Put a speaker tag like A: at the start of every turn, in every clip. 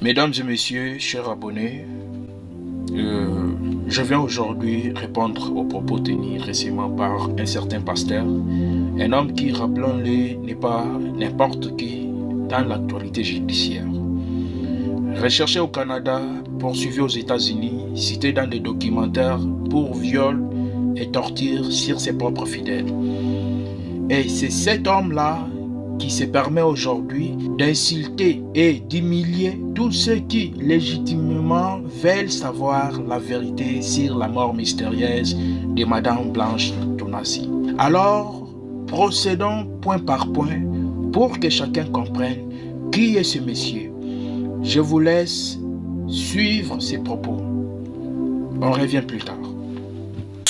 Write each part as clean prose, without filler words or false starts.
A: Mesdames et messieurs, chers abonnés, je viens aujourd'hui répondre aux propos tenus récemment par un certain pasteur, un homme qui, rappelons-le, n'est pas n'importe qui dans l'actualité judiciaire. Recherché au Canada, poursuivi aux États-Unis, cité dans des documentaires pour viol et torture sur ses propres fidèles. Et c'est cet homme-là qui se permet aujourd'hui d'insulter et d'humilier tous ceux qui légitimement veulent savoir la vérité sur la mort mystérieuse de Madame Blanche Tonassi. Alors, procédons point par point pour que chacun comprenne qui est ce monsieur. Je vous laisse suivre ses propos. On revient plus tard.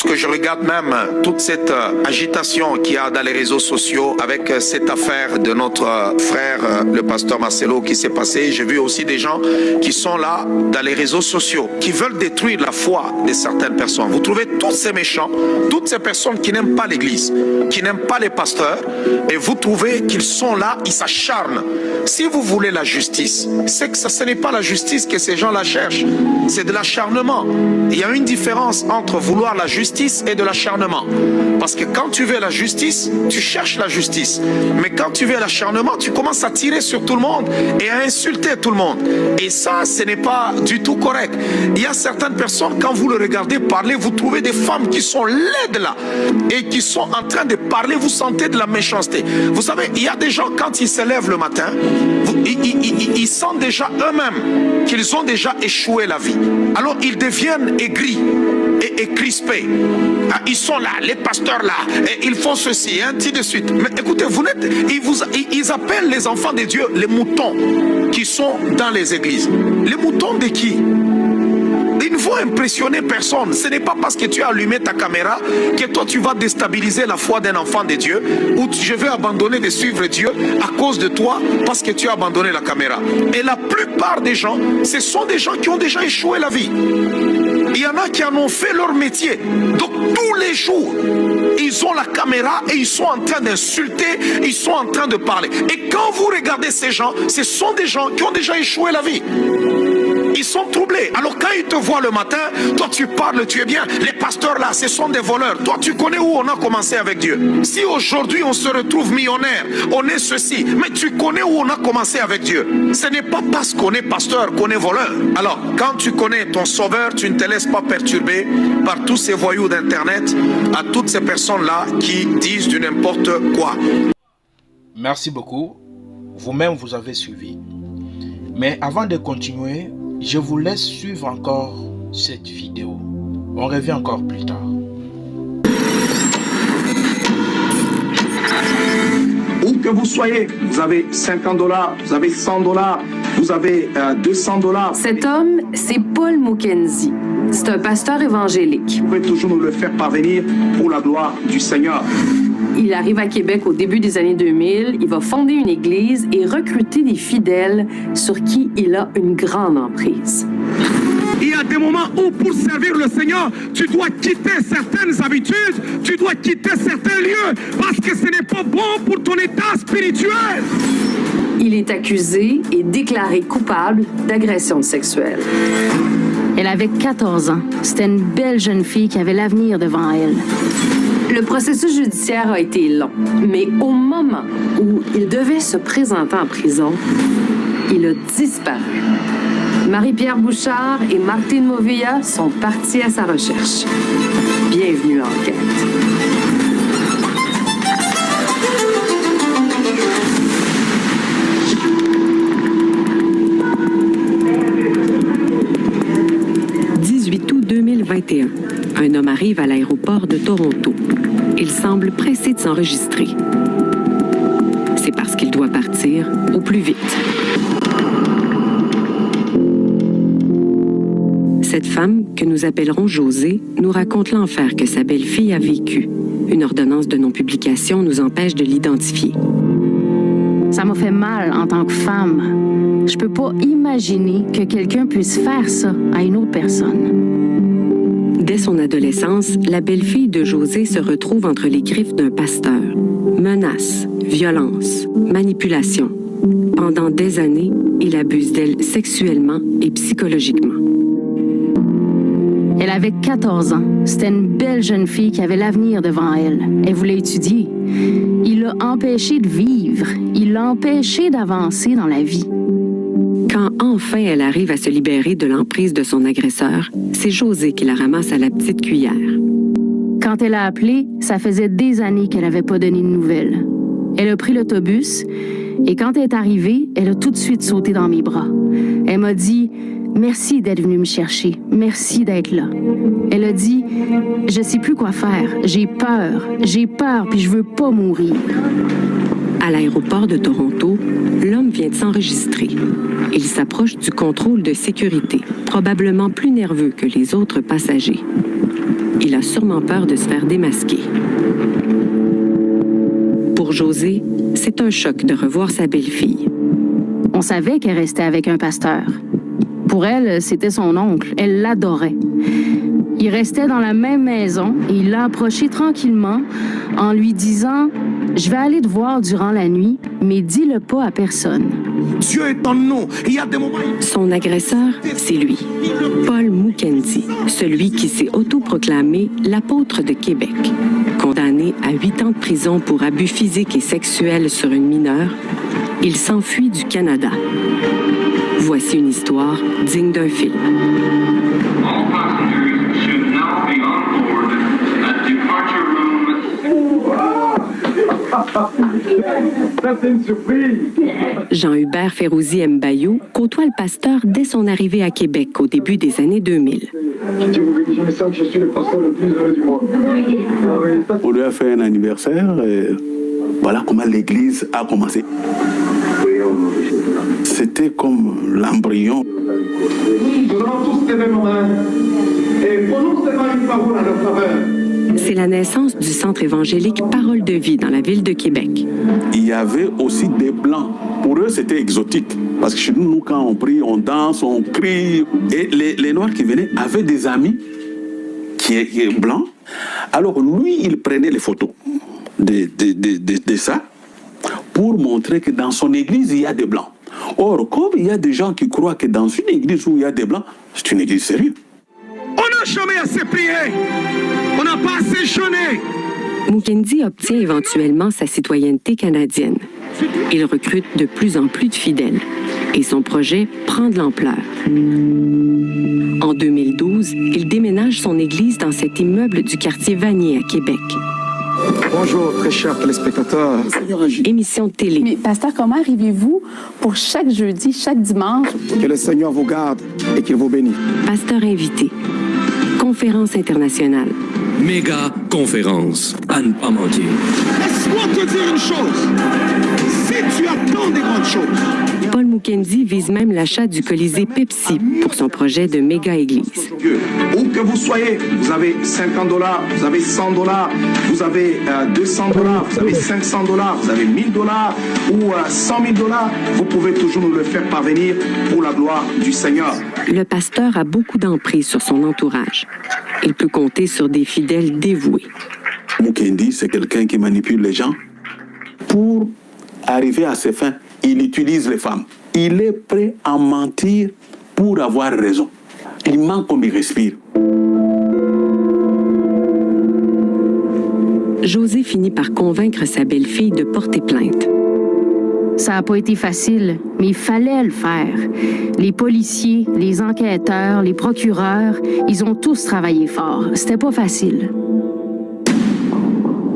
B: Que je regarde même toute cette agitation qu'il y a dans les réseaux sociaux avec cette affaire de notre frère, le pasteur Marcelo, qui s'est passé. J'ai vu aussi des gens qui sont là dans les réseaux sociaux, qui veulent détruire la foi de certaines personnes. Vous trouvez tous ces méchants, toutes ces personnes qui n'aiment pas l'église, qui n'aiment pas les pasteurs, et vous trouvez qu'ils sont là, ils s'acharnent. Si vous voulez la justice, c'est que ce n'est pas la justice que ces gens-là cherchent, c'est de l'acharnement. Il y a une différence entre vouloir la justice et de l'acharnement. Parce que quand tu veux la justice, tu cherches la justice. Mais quand tu veux l'acharnement, tu commences à tirer sur tout le monde et à insulter tout le monde. Et ça, ce n'est pas du tout correct. Il y a certaines personnes, quand vous le regardez parler, vous trouvez des femmes qui sont laides là et qui sont en train de parler, vous sentez de la méchanceté. Vous savez, il y a des gens, quand ils se lèvent le matin, ils sentent déjà eux-mêmes qu'ils ont déjà échoué la vie. Alors ils deviennent aigris et crispés. Ah, ils sont là, les pasteurs là, et ils font ceci, et ainsi de suite. Mais écoutez, ils appellent les enfants de Dieu les moutons qui sont dans les églises. Les moutons de qui? Il ne faut impressionner personne. Ce n'est pas parce que tu as allumé ta caméra que toi tu vas déstabiliser la foi d'un enfant de Dieu, ou je vais abandonner de suivre Dieu à cause de toi parce que tu as abandonné la caméra. Et la plupart des gens, ce sont des gens qui ont déjà échoué la vie. Il y en a qui en ont fait leur métier. Donc tous les jours, ils ont la caméra et ils sont en train d'insulter, ils sont en train de parler. Et quand vous regardez ces gens, ce sont des gens qui ont déjà échoué la vie. Ils sont troublés. Alors quand ils te voient le matin, toi tu parles, tu es bien. Les pasteurs là, ce sont des voleurs. Toi tu connais où on a commencé avec Dieu. Si aujourd'hui on se retrouve millionnaire, on est ceci, mais tu connais où on a commencé avec Dieu. Ce n'est pas parce qu'on est pasteur qu'on est voleur. Alors quand tu connais ton sauveur, tu ne te laisses pas perturber par tous ces voyous d'internet, à toutes ces personnes là qui disent du n'importe quoi.
A: Merci beaucoup. Vous-même vous avez suivi. Mais avant de continuer, je vous laisse suivre encore cette vidéo. On revient encore plus tard.
C: Où que vous soyez, vous avez $50, vous avez $100, vous avez $200.
D: Cet homme, c'est Paul Mackenzie. C'est un pasteur évangélique.
C: Vous pouvez toujours nous le faire parvenir pour la gloire du Seigneur.
D: Il arrive à Québec au début des années 2000. Il va fonder une église et recruter des fidèles sur qui il a une grande emprise.
E: Il y a des moments où, pour servir le Seigneur, tu dois quitter certaines habitudes, tu dois quitter certains lieux, parce que ce n'est pas bon pour ton état spirituel.
D: Il est accusé et déclaré coupable d'agression sexuelle.
F: Elle avait 14 ans. C'était une belle jeune fille qui avait l'avenir devant elle.
D: Le processus judiciaire a été long, mais au moment où il devait se présenter en prison, il a disparu. Marie-Pierre Bouchard et Martine Movilla sont partis à sa recherche. Bienvenue à Enquête.
G: « 18 août 2021. Un homme arrive à l'aéroport de Toronto. Il semble pressé de s'enregistrer. C'est parce qu'il doit partir au plus vite. Cette femme, que nous appellerons Josée, nous raconte l'enfer que sa belle-fille a vécu. Une ordonnance de non-publication nous empêche de l'identifier.
F: Ça m'a fait mal en tant que femme. Je peux pas imaginer que quelqu'un puisse faire ça à une autre personne.
G: Dès son adolescence, la belle-fille de Josée se retrouve entre les griffes d'un pasteur. Menaces, violences, manipulations. Pendant des années, il abuse d'elle sexuellement et psychologiquement.
F: Elle avait 14 ans. C'était une belle jeune fille qui avait l'avenir devant elle. Elle voulait étudier. Il l'a empêchée de vivre. Il l'a empêchée d'avancer dans la vie.
G: Quand enfin elle arrive à se libérer de l'emprise de son agresseur, c'est José qui la ramasse à la petite cuillère.
F: Quand elle a appelé, ça faisait des années qu'elle n'avait pas donné de nouvelles. Elle a pris l'autobus et quand elle est arrivée, elle a tout de suite sauté dans mes bras. Elle m'a dit « Merci d'être venue me chercher. Merci d'être là. » Elle a dit « Je sais plus quoi faire. J'ai peur, puis je veux pas mourir. »
G: À l'aéroport de Toronto, l'homme vient de s'enregistrer. Il s'approche du contrôle de sécurité, probablement plus nerveux que les autres passagers. Il a sûrement peur de se faire démasquer. Pour José, c'est un choc de revoir sa belle-fille.
F: On savait qu'elle restait avec un pasteur. Pour elle, c'était son oncle. Elle l'adorait. Il restait dans la même maison et il l'a approché tranquillement en lui disant « Je vais aller te voir durant la nuit, mais dis-le pas à personne. »
E: Dieu est en nous. Il y a des moments...
G: Son agresseur, c'est lui, Paul Mukendi, celui qui s'est autoproclamé l'apôtre de Québec. Condamné à 8 ans de prison pour abus physiques et sexuels sur une mineure, il s'enfuit du Canada. Voici une histoire digne d'un film.
H: All passengers should now be on board at departure room.
E: C'est une surprise.
G: Jean-Hubert Férouzi Mbayou côtoie le pasteur dès son arrivée à Québec au début des années 2000.
E: Je me sens que je suis le pasteur le plus heureux du monde.
I: On lui a fait un anniversaire et voilà comment l'église a commencé. C'était comme l'embryon.
E: Nous allons tous lever nos mains et prononcer une parole à leur faveur.
G: C'est la naissance du centre évangélique Parole de vie dans la ville de Québec.
I: Il y avait aussi des blancs. Pour eux, c'était exotique. Parce que chez nous, quand on prie, on danse, on crie. Et les Noirs qui venaient avaient des amis qui étaient blancs. Alors lui, il prenait les photos de ça pour montrer que dans son église, il y a des blancs. Or, comme il y a des gens qui croient que dans une église où il y a des blancs, c'est une église sérieuse.
E: On n'a jamais assez prié. On n'a pas assez jeûné.
G: Mukendi obtient éventuellement sa citoyenneté canadienne. Il recrute de plus en plus de fidèles et son projet prend de l'ampleur. En 2012, il déménage son église dans cet immeuble du quartier Vanier à Québec.
C: Bonjour, très chers téléspectateurs.
G: Émission de télé.
J: Mais pasteur, comment arrivez-vous pour chaque jeudi, chaque dimanche?
C: Que le Seigneur vous garde et qu'il vous bénisse.
G: Pasteur invité. Conférence internationale.
K: Méga conférence. À ne pas mentir.
E: Laisse-moi te dire une chose. Si tu attends des grandes choses,
G: Paul Mukendi vise même l'achat du Colisée Pepsi pour son projet de méga église.
C: Où que vous soyez, vous avez $50, vous avez $100, vous avez $200, vous avez $500, vous avez $1000 ou $100 000, vous pouvez toujours nous le faire parvenir pour la gloire du Seigneur.
G: Le pasteur a beaucoup d'emprise sur son entourage. Il peut compter sur des fidèles dévoués.
I: Mukendi, c'est quelqu'un qui manipule les gens pour arriver à ses fins. Il utilise les femmes. Il est prêt à mentir pour avoir raison. Il ment comme il respire.
G: José finit par convaincre sa belle-fille de porter plainte.
F: Ça n'a pas été facile, mais il fallait le faire. Les policiers, les enquêteurs, les procureurs, ils ont tous travaillé fort. C'était pas facile.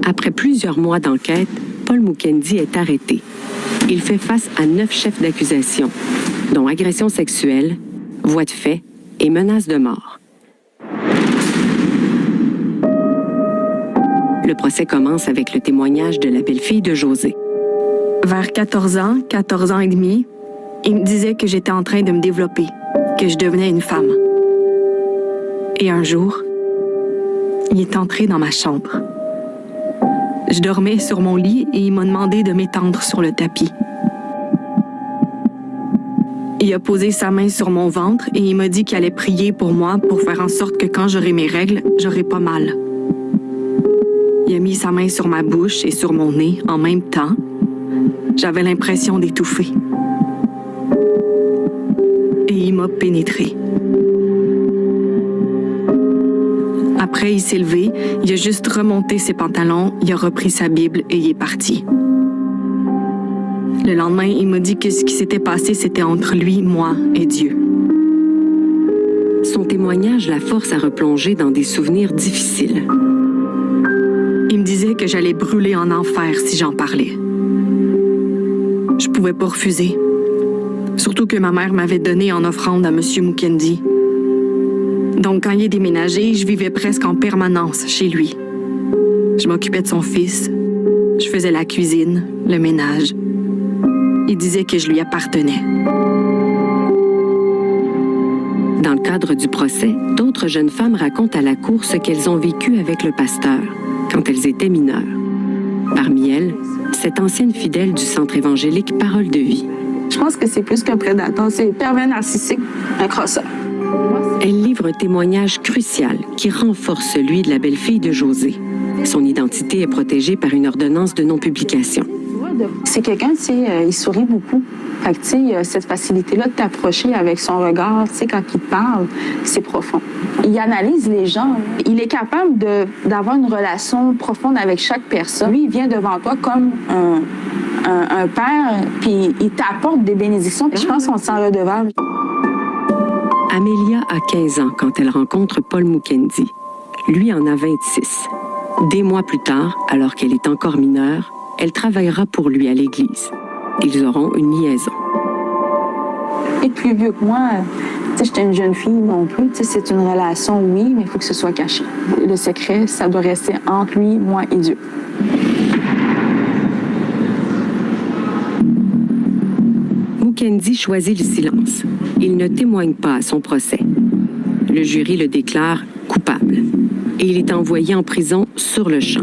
G: Après plusieurs mois d'enquête, Paul Mukendi est arrêté. Il fait face à 9 chefs d'accusation, dont agression sexuelle, voies de fait et menaces de mort. Le procès commence avec le témoignage de la belle-fille de José.
J: Vers 14 ans et demi, il me disait que j'étais en train de me développer, que je devenais une femme. Et un jour, il est entré dans ma chambre. Je dormais sur mon lit et il m'a demandé de m'étendre sur le tapis. Il a posé sa main sur mon ventre et il m'a dit qu'il allait prier pour moi pour faire en sorte que quand j'aurai mes règles, j'aurai pas mal. Il a mis sa main sur ma bouche et sur mon nez en même temps. J'avais l'impression d'étouffer. il m'a pénétré. Après, il s'est levé, il a juste remonté ses pantalons, il a repris sa Bible et il est parti. Le lendemain, il m'a dit que ce qui s'était passé, c'était entre lui, moi et Dieu.
G: Son témoignage la force à replonger dans des souvenirs difficiles.
J: Il me disait que j'allais brûler en enfer si j'en parlais. Je pouvais pas refuser. Surtout que ma mère m'avait donné en offrande à M. Mukendi. Donc, quand il est déménagé, je vivais presque en permanence chez lui. Je m'occupais de son fils. Je faisais la cuisine, le ménage. Il disait que je lui appartenais.
G: Dans le cadre du procès, d'autres jeunes femmes racontent à la cour ce qu'elles ont vécu avec le pasteur quand elles étaient mineures. Parmi elles, cette ancienne fidèle du centre évangélique Parole de vie.
L: Je pense que c'est plus qu'un prédateur, c'est un pervers narcissique, un crosseur.
G: Elle livre un témoignage crucial qui renforce celui de la belle-fille de José. Son identité est protégée par une ordonnance de non-publication.
L: C'est quelqu'un, tu sais, il sourit beaucoup. Fait que, tu sais, il a cette facilité-là de t'approcher avec son regard, tu sais, quand il te parle, c'est profond. Il analyse les gens. Il est capable d'avoir une relation profonde avec chaque personne. Lui, il vient devant toi comme un père, puis il t'apporte des bénédictions. Je pense qu'on se sent redevable.
G: Amélia a 15 ans quand elle rencontre Paul Mukendi. Lui en a 26. Des mois plus tard, alors qu'elle est encore mineure, elle travaillera pour lui à l'église. Ils auront une liaison.
L: Il est plus vieux que moi. Tu sais, j'étais une jeune fille non plus. Tu sais, c'est une relation, oui, mais il faut que ce soit caché. Le secret, ça doit rester entre lui, moi et Dieu.
G: Mukendi choisit le silence. Il ne témoigne pas à son procès. Le jury le déclare coupable et il est envoyé en prison sur le champ.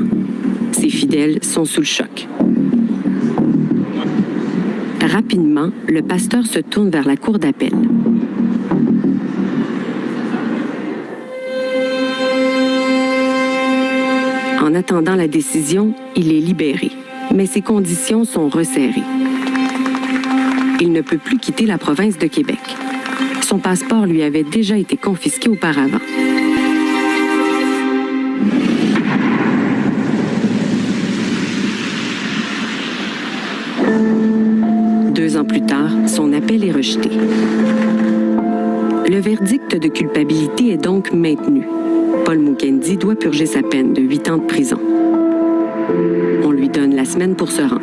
G: Ses fidèles sont sous le choc. Rapidement, le pasteur se tourne vers la cour d'appel. En attendant la décision, il est libéré, mais ses conditions sont resserrées. Il ne peut plus quitter la province de Québec. Son passeport lui avait déjà été confisqué auparavant. Deux ans plus tard, son appel est rejeté. Le verdict de culpabilité est donc maintenu. Paul Mukendi doit purger sa peine de 8 ans de prison. On lui donne la semaine pour se rendre.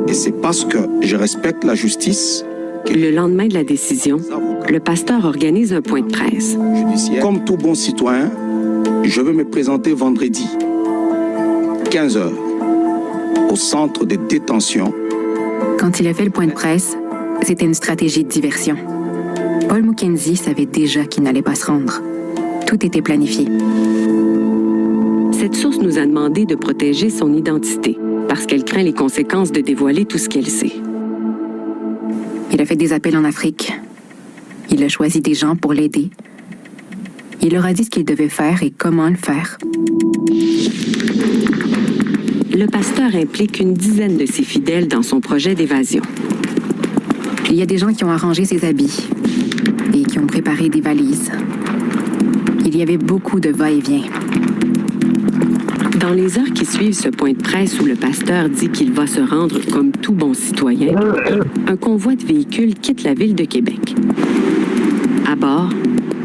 B: Et c'est parce que je respecte la justice.
G: Le lendemain de la décision, le pasteur organise un point de presse.
B: Comme tout bon citoyen, je veux me présenter vendredi, 15h, au centre de détention.
M: Quand il a fait le point de presse, c'était une stratégie de diversion. Paul Mukendi savait déjà qu'il n'allait pas se rendre. Tout était planifié.
G: Cette source nous a demandé de protéger son identité parce qu'elle craint les conséquences de dévoiler tout ce qu'elle sait.
M: Il a fait des appels en Afrique. Il a choisi des gens pour l'aider. Il leur a dit ce qu'il devait faire et comment le faire.
G: Le pasteur implique une dizaine de ses fidèles dans son projet d'évasion.
M: Il y a des gens qui ont arrangé ses habits et qui ont préparé des valises. Il y avait beaucoup de va-et-vient.
G: Dans les heures qui suivent ce point de presse où le pasteur dit qu'il va se rendre comme tout bon citoyen, un convoi de véhicules quitte la ville de Québec. À bord,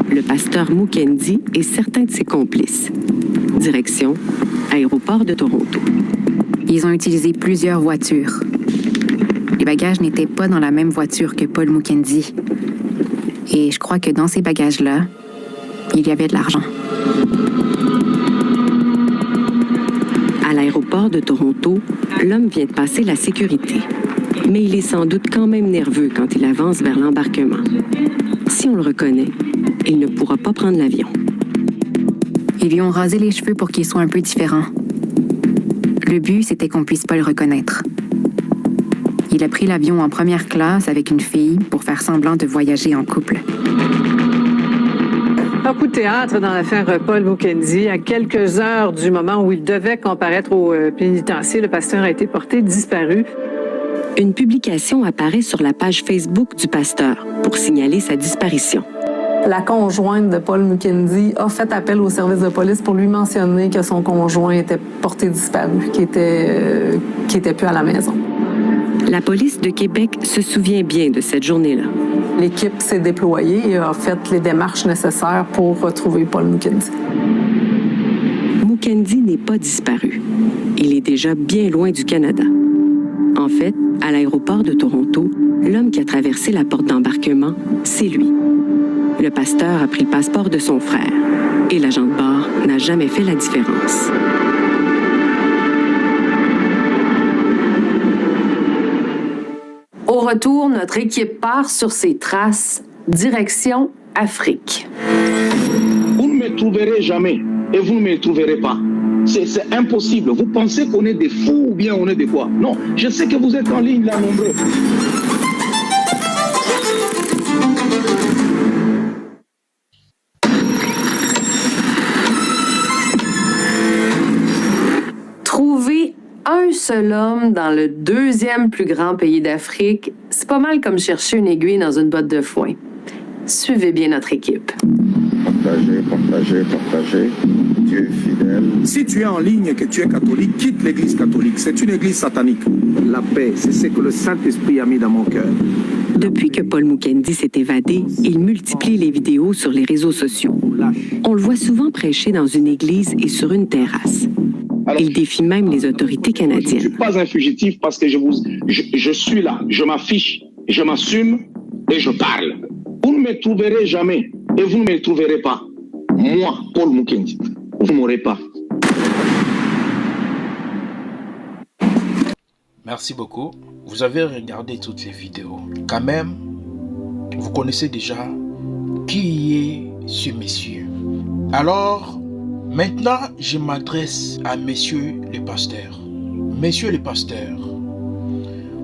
G: le pasteur Mukendi et certains de ses complices. Direction, aéroport de Toronto.
M: Ils ont utilisé plusieurs voitures. Les bagages n'étaient pas dans la même voiture que Paul Mukendi. Et je crois que dans ces bagages-là, il y avait de l'argent.
G: À l'aéroport de Toronto, l'homme vient de passer la sécurité. Mais il est sans doute quand même nerveux quand il avance vers l'embarquement. Si on le reconnaît, il ne pourra pas prendre l'avion.
M: Ils lui ont rasé les cheveux pour qu'il soit un peu différent. Le but, c'était qu'on puisse pas le reconnaître. Il a pris l'avion en première classe avec une fille pour faire semblant de voyager en couple.
N: Un coup de théâtre dans l'affaire Paul Mukendi. À quelques heures du moment où il devait comparaître au pénitencier, le pasteur a été porté disparu.
G: Une publication apparaît sur la page Facebook du pasteur pour signaler sa disparition.
D: La conjointe de Paul Mukendi a fait appel au service de police pour lui mentionner que son conjoint était porté disparu, qui était plus à la maison.
G: La police de Québec se souvient bien de cette journée-là.
D: L'équipe s'est déployée et a fait les démarches nécessaires pour retrouver Paul Mukendi.
G: Mukendi n'est pas disparu. Il est déjà bien loin du Canada. En fait, à l'aéroport de Toronto, l'homme qui a traversé la porte d'embarquement, c'est lui. Le pasteur a pris le passeport de son frère et l'agent de bord n'a jamais fait la différence.
D: Au retour, notre équipe part sur ses traces, direction Afrique.
C: Vous ne me trouverez jamais et vous ne me trouverez pas. C'est impossible. Vous pensez qu'on est des fous ou bien on est des quoi? Non, je sais que vous êtes en ligne là nombreux.
D: Trouver un seul homme dans le deuxième plus grand pays d'Afrique, c'est pas mal comme chercher une aiguille dans une botte de foin. Suivez bien notre équipe.
B: Partagez. Dieu est fidèle.
C: Si tu es en ligne et que tu es catholique, quitte l'église catholique. C'est une église satanique. La paix, c'est ce que le Saint-Esprit a mis dans mon cœur.
G: Depuis que Paul Mukendi s'est évadé, il multiplie les vidéos sur les réseaux sociaux. On le voit souvent prêcher dans une église et sur une terrasse. Il défie même les autorités canadiennes.
C: Je ne suis pas un fugitif parce que je suis là, je m'affiche, je m'assume et je parle. Vous ne me trouverez jamais et vous ne me trouverez pas. Moi, Paul Mukendi, vous ne m'aurez pas.
A: Merci beaucoup. Vous avez regardé toutes les vidéos. Quand même, vous connaissez déjà qui est ce monsieur. Alors, maintenant, je m'adresse à messieurs les pasteurs. Messieurs les pasteurs,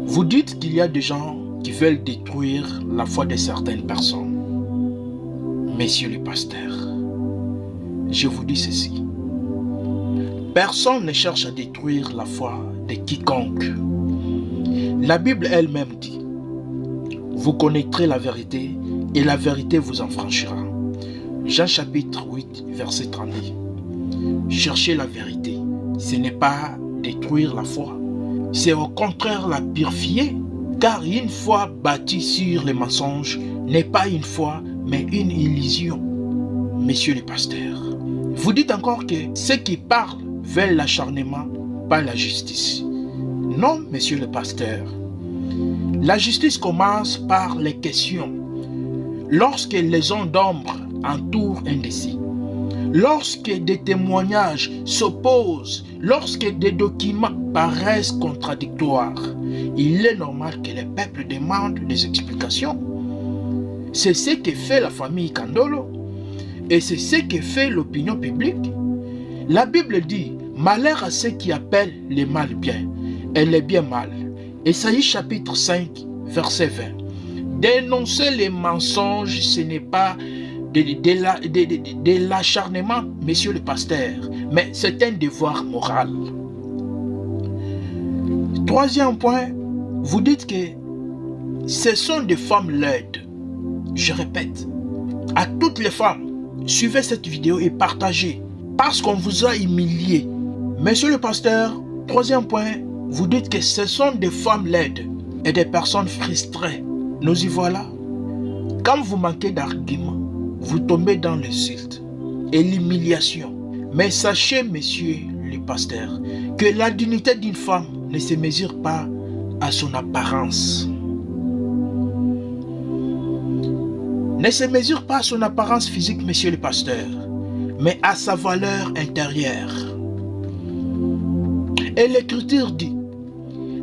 A: vous dites qu'il y a des gens qui veulent détruire la foi de certaines personnes. Messieurs les pasteurs, je vous dis ceci. Personne ne cherche à détruire la foi de quiconque. La Bible elle-même dit, vous connaîtrez la vérité et la vérité vous en franchira. Jean chapitre 8, verset 32. Chercher la vérité, ce n'est pas détruire la foi, c'est au contraire la purifier, car une foi bâtie sur les mensonges n'est pas une foi, mais une illusion. Messieurs les pasteurs, vous dites encore que ceux qui parlent veulent l'acharnement, pas la justice. Non, messieurs les pasteurs, la justice commence par les questions. Lorsque les hommes d'ombre entourent un décès, lorsque des témoignages s'opposent, lorsque des documents paraissent contradictoires, il est normal que les peuples demandent des explications. C'est ce que fait la famille Kandolo et c'est ce que fait l'opinion publique. La Bible dit, malheur à ceux qui appellent le mal bien et le bien mal. Ésaïe chapitre 5, verset 20. Dénoncer les mensonges, ce n'est pas de l'acharnement, messieurs les pasteurs, mais c'est un devoir moral. Troisième point, vous dites que ce sont des femmes laides. Je répète, à toutes les femmes, suivez cette vidéo et partagez, parce qu'on vous a humilié. Monsieur le pasteur, troisième point, vous dites que ce sont des femmes laides et des personnes frustrées. Nous y voilà. Quand vous manquez d'arguments, vous tombez dans l'insulte et l'humiliation. Mais sachez, messieurs les pasteurs, que la dignité d'une femme ne se mesure pas à son apparence. Ne se mesure pas à son apparence physique, messieurs les pasteurs, mais à sa valeur intérieure. Et l'Écriture dit,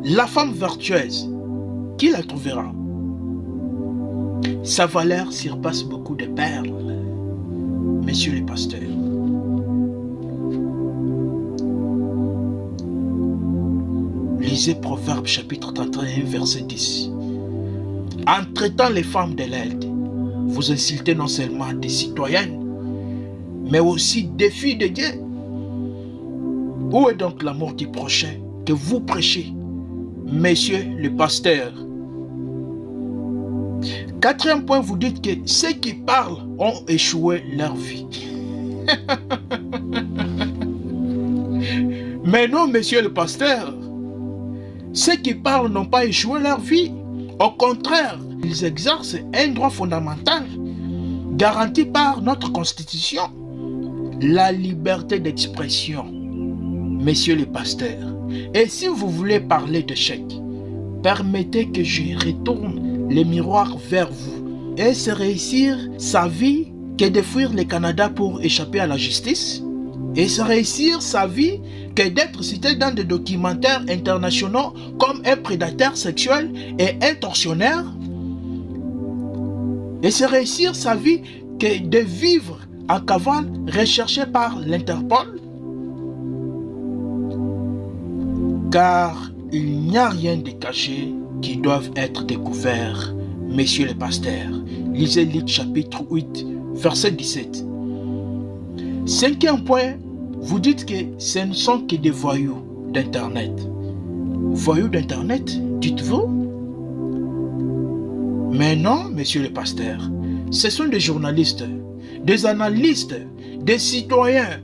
A: la femme vertueuse, qui la trouvera? Sa valeur surpasse beaucoup de perles, messieurs les pasteurs. Lisez Proverbes chapitre 31, verset 10. En traitant les femmes de l'aide, vous insultez non seulement des citoyennes, mais aussi des filles de Dieu. Où est donc l'amour du prochain que vous prêchez, Monsieur le pasteur. Quatrième point, vous dites que ceux qui parlent ont échoué leur vie. Mais non, monsieur le pasteur. Ceux qui parlent n'ont pas échoué leur vie. Au contraire, ils exercent un droit fondamental garanti par notre Constitution, la liberté d'expression, messieurs les pasteurs. Et si vous voulez parler d'échec, permettez que je retourne les miroirs vers vous. Est-ce réussir sa vie que de fuir le Canada pour échapper à la justice? Est-ce réussir sa vie que d'être cité dans des documentaires internationaux comme un prédateur sexuel et un tortionnaire? Est-ce réussir sa vie que de vivre en cavale recherché par l'Interpol? Car il n'y a rien de caché qui doivent être découverts, messieurs les pasteurs. Lisez Luc chapitre 8, verset 17. Cinquième point, vous dites que ce ne sont que des voyous d'Internet. Voyous d'Internet, dites-vous? Mais non, messieurs les pasteurs, ce sont des journalistes, des analystes, des citoyens.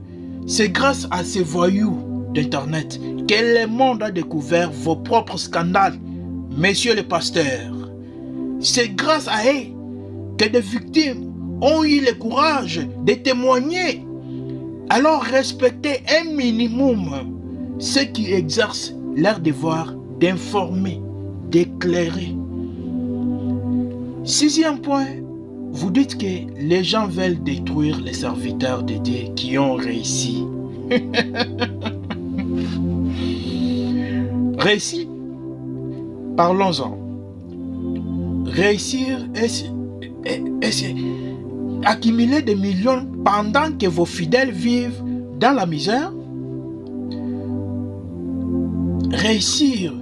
A: C'est grâce à ces voyous d'Internet que le monde a découvert vos propres scandales, messieurs les pasteurs. C'est grâce à eux que des victimes ont eu le courage de témoigner. Alors respectez un minimum ceux qui exercent leur devoir d'informer, d'éclairer. Sixième point, vous dites que les gens veulent détruire les serviteurs de Dieu qui ont réussi. Réussir, parlons-en. Réussir est accumuler des millions pendant que vos fidèles vivent dans la misère. Réussir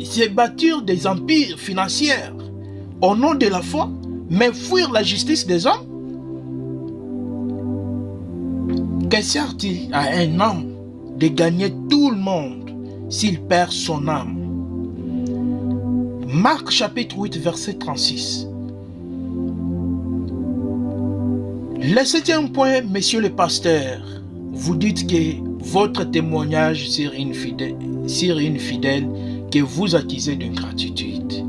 A: c'est bâtir des empires financiers au nom de la foi, mais fuir la justice des hommes. Que sert-il à un homme de gagner tout le monde s'il perd son âme? Marc chapitre 8 verset 36. Le septième point, messieurs les pasteurs, vous dites que votre témoignage sur une fidèle que vous accusez d'ingratitude.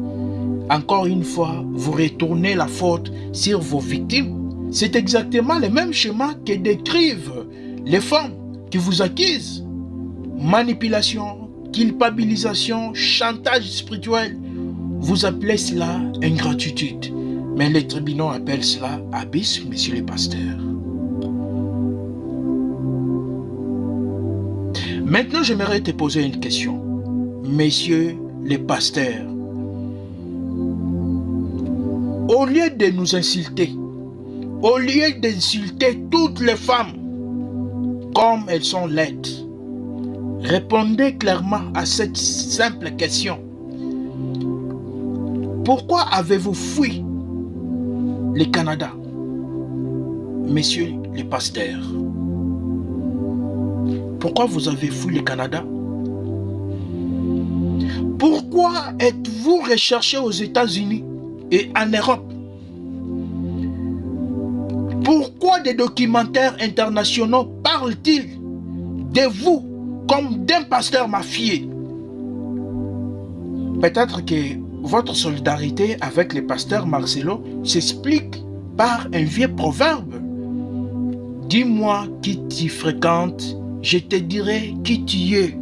A: Encore une fois, vous retournez la faute sur vos victimes. C'est exactement le même schéma que décrivent les femmes qui vous accusent. Manipulation, culpabilisation, chantage spirituel. Vous appelez cela ingratitude. Mais les tribunaux appellent cela abysme, messieurs les pasteurs. Maintenant, j'aimerais te poser une question. Messieurs les pasteurs, au lieu de nous insulter, au lieu d'insulter toutes les femmes comme elles sont laides, répondez clairement à cette simple question. Pourquoi avez-vous fui le Canada, messieurs les pasteurs? Pourquoi vous avez fui le Canada? Pourquoi êtes-vous recherché aux États-Unis et en Europe? Pourquoi des documentaires internationaux parlent-ils de vous comme d'un pasteur mafieux? Peut-être que votre solidarité avec le pasteur Marcelo s'explique par un vieux proverbe. Dis-moi qui tu fréquentes, je te dirai qui tu es.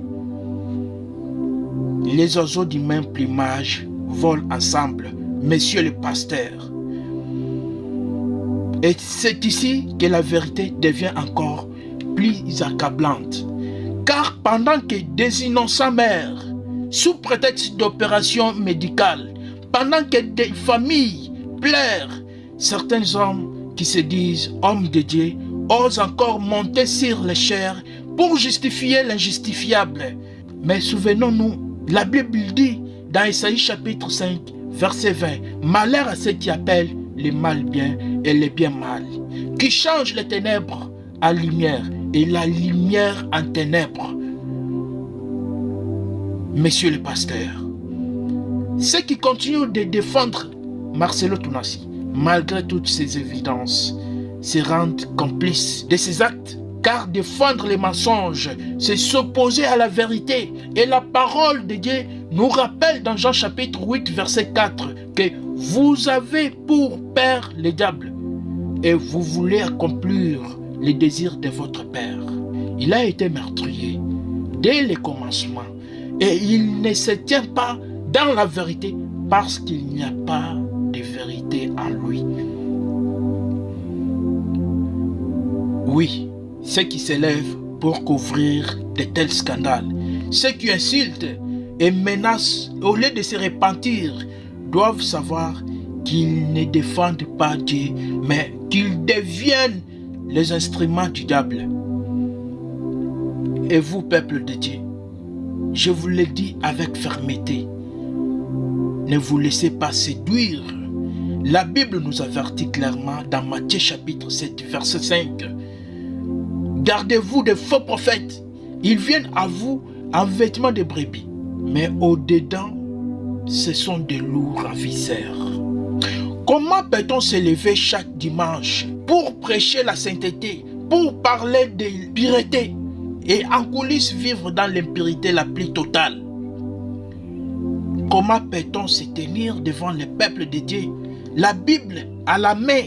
A: Les oiseaux du même plumage volent ensemble, messieurs les pasteurs. Et c'est ici que la vérité devient encore plus accablante. Car pendant que des innocents meurent, sous prétexte d'opérations médicales, pendant que des familles pleurent, certains hommes qui se disent hommes de Dieu osent encore monter sur les chairs pour justifier l'injustifiable. Mais souvenons-nous, la Bible dit dans Isaïe chapitre 5, verset 20, « Malheur à ceux qui appellent le mal bien et le bien mal, qui changent les ténèbres en lumière et la lumière en ténèbres. » Messieurs les pasteurs, ceux qui continuent de défendre Marcelo Tounassi, malgré toutes ces évidences, se rendent complices de ces actes. Car défendre les mensonges, c'est s'opposer à la vérité. Et la parole de Dieu nous rappelle dans Jean chapitre 8, verset 4, que vous avez pour père le diable et vous voulez accomplir les désirs de votre père. Il a été meurtrier dès le commencement et il ne se tient pas dans la vérité parce qu'il n'y a pas de vérité en lui. Oui, ceux qui s'élèvent pour couvrir de tels scandales, ceux qui insultent et menacent au lieu de se repentir, doivent savoir qu'ils ne défendent pas Dieu, mais qu'ils deviennent les instruments du diable. Et vous, peuple de Dieu, je vous le dis avec fermeté, ne vous laissez pas séduire. La Bible nous avertit clairement dans Matthieu chapitre 7, verset 5. Gardez-vous des faux prophètes. Ils viennent à vous en vêtements de brebis, mais au-dedans, ce sont des loups ravisseurs. Comment peut-on se lever chaque dimanche pour prêcher la sainteté, pour parler de pureté et en coulisses vivre dans l'impurité la plus totale? Comment peut-on se tenir devant le peuple de Dieu, la Bible à la main,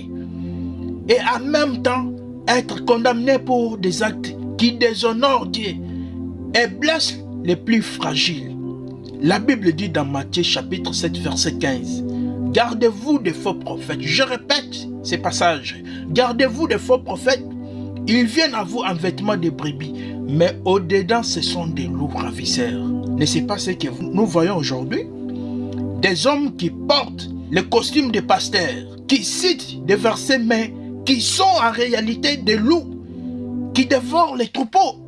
A: et en même temps être condamné pour des actes qui déshonorent Dieu et blessent les plus fragiles? La Bible dit dans Matthieu chapitre 7 verset 15, gardez-vous des faux prophètes. Je répète ces passages. Gardez-vous des faux prophètes. Ils viennent à vous en vêtements de brebis, mais au-dedans ce sont des loups ravisseurs. N'est-ce pas ce que nous voyons aujourd'hui? Des hommes qui portent le costume de pasteurs, qui citent des versets mais qui sont en réalité des loups, qui dévorent les troupeaux.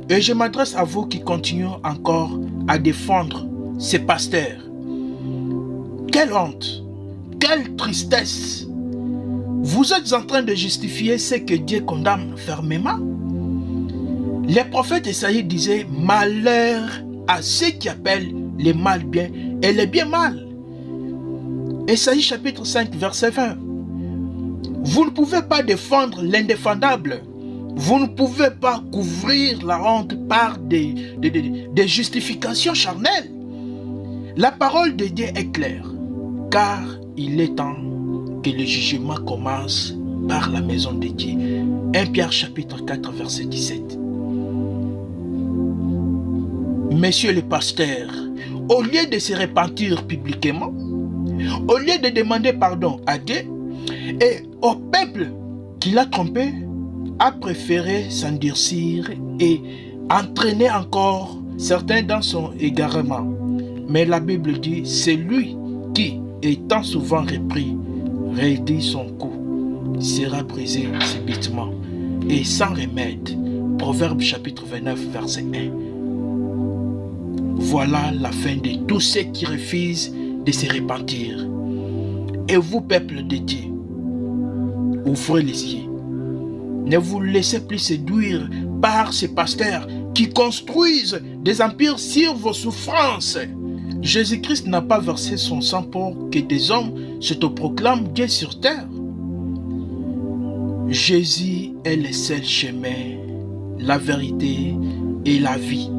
A: Et je m'adresse à vous qui continuez encore à défendre ces pasteurs. Quelle honte, quelle tristesse. Vous êtes en train de justifier ce que Dieu condamne fermement. Les prophètes Esaïe disaient « Malheur à ceux qui appellent les mal bien et les bien mal ». Esaïe chapitre 5 verset 20. Vous ne pouvez pas défendre l'indéfendable. Vous ne pouvez pas couvrir la honte par des justifications charnelles. La parole de Dieu est claire, car il est temps que le jugement commence par la maison de Dieu. 1 Pierre chapitre 4 verset 17. Messieurs les pasteurs, au lieu de se repentir publiquement, au lieu de demander pardon à Dieu et au peuple qui l'a trompé, a préféré s'endurcir et entraîner encore certains dans son égarement. Mais la Bible dit, c'est lui qui, étant souvent repris, raidit son cou, sera brisé subitement et sans remède. Proverbe chapitre 29 verset 1. Voilà la fin de tous ceux qui refusent de se repentir. Et vous, peuple de Dieu, ouvrez les yeux. Ne vous laissez plus séduire par ces pasteurs qui construisent des empires sur vos souffrances. Jésus-Christ n'a pas versé son sang pour que des hommes s'autoproclament Dieu sur terre. Jésus est le seul chemin, la vérité et la vie.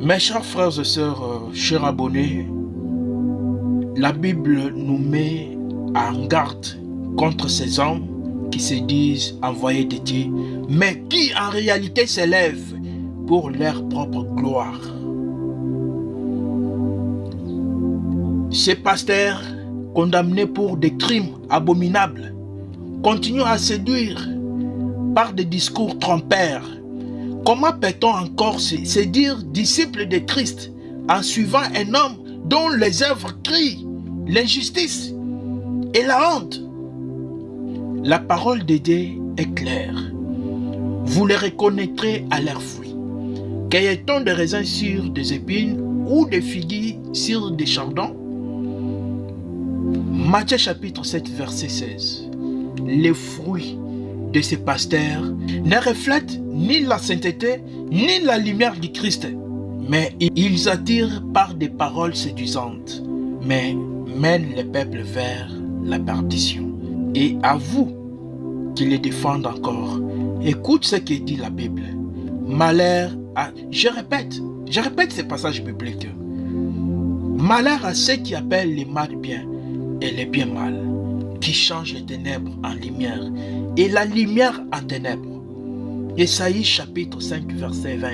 A: Mes chers frères et sœurs, chers abonnés, la Bible nous met en garde contre ces hommes qui se disent envoyés de Dieu, mais qui en réalité s'élèvent pour leur propre gloire. Ces pasteurs, condamnés pour des crimes abominables, continuent à séduire par des discours trompeurs. Comment peut-on encore se dire disciple de Christ en suivant un homme dont les œuvres crient l'injustice et la honte? La parole de Dieu est claire. Vous les reconnaîtrez à leurs fruits. Cueille-t-on des raisins sur des épines ou des figuiers sur des chardons? Matthieu chapitre 7 verset 16. Les fruits de ces pasteurs ne reflètent ni la sainteté, ni la lumière du Christ. Mais ils attirent par des paroles séduisantes, mais mènent le peuple vers la perdition. Et à vous qui les défendent encore, écoute ce que dit la Bible. Malheur à... Je répète ces passages bibliques. Malheur à ceux qui appellent les mal bien et les bien mal, qui changent les ténèbres en lumière et la lumière en ténèbres. Ésaïe chapitre 5 verset 20.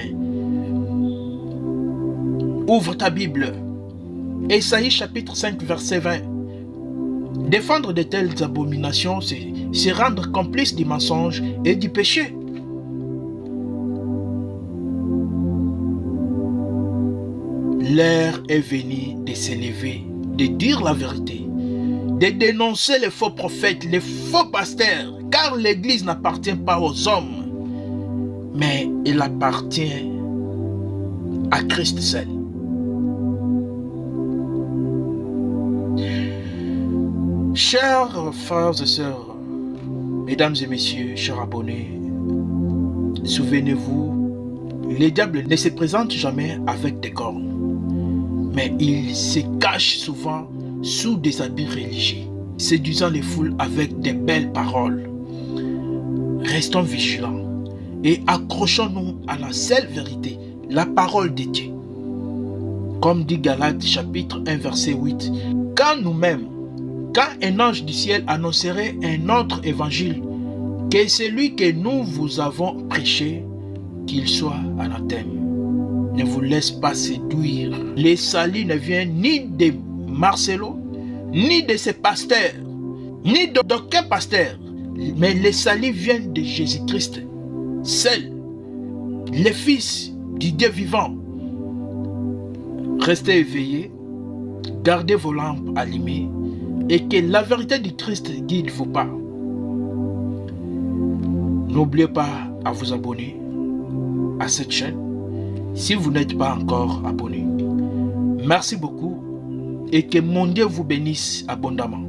A: Ouvre ta Bible. Ésaïe chapitre 5 verset 20. Défendre de telles abominations, c'est rendre complice du mensonge et du péché. L'heure est venue de s'élever, de dire la vérité, de dénoncer les faux prophètes, les faux pasteurs, car l'Église n'appartient pas aux hommes, mais elle appartient à Christ seul. Chers frères et sœurs, mesdames et messieurs, chers abonnés, souvenez-vous, le diable ne se présente jamais avec des cornes, mais il se cache souvent sous des habits religieux, séduisant les foules avec de belles paroles. Restons vigilants et accrochons-nous à la seule vérité, la parole de Dieu. Comme dit Galates chapitre 1 verset 8, quand un ange du ciel annoncerait un autre évangile que celui que nous vous avons prêché, qu'il soit anathème. Ne vous laisse pas séduire. Le salut ne vient ni de Marcelo, ni de ses pasteurs, ni d'aucun pasteur, mais le salut vient de Jésus-Christ, seul, le Fils du Dieu vivant. Restez éveillés, gardez vos lampes allumées, et que la vérité du Christ guide vos pas. N'oubliez pas à vous abonner à cette chaîne si vous n'êtes pas encore abonné. Merci beaucoup et que mon Dieu vous bénisse abondamment.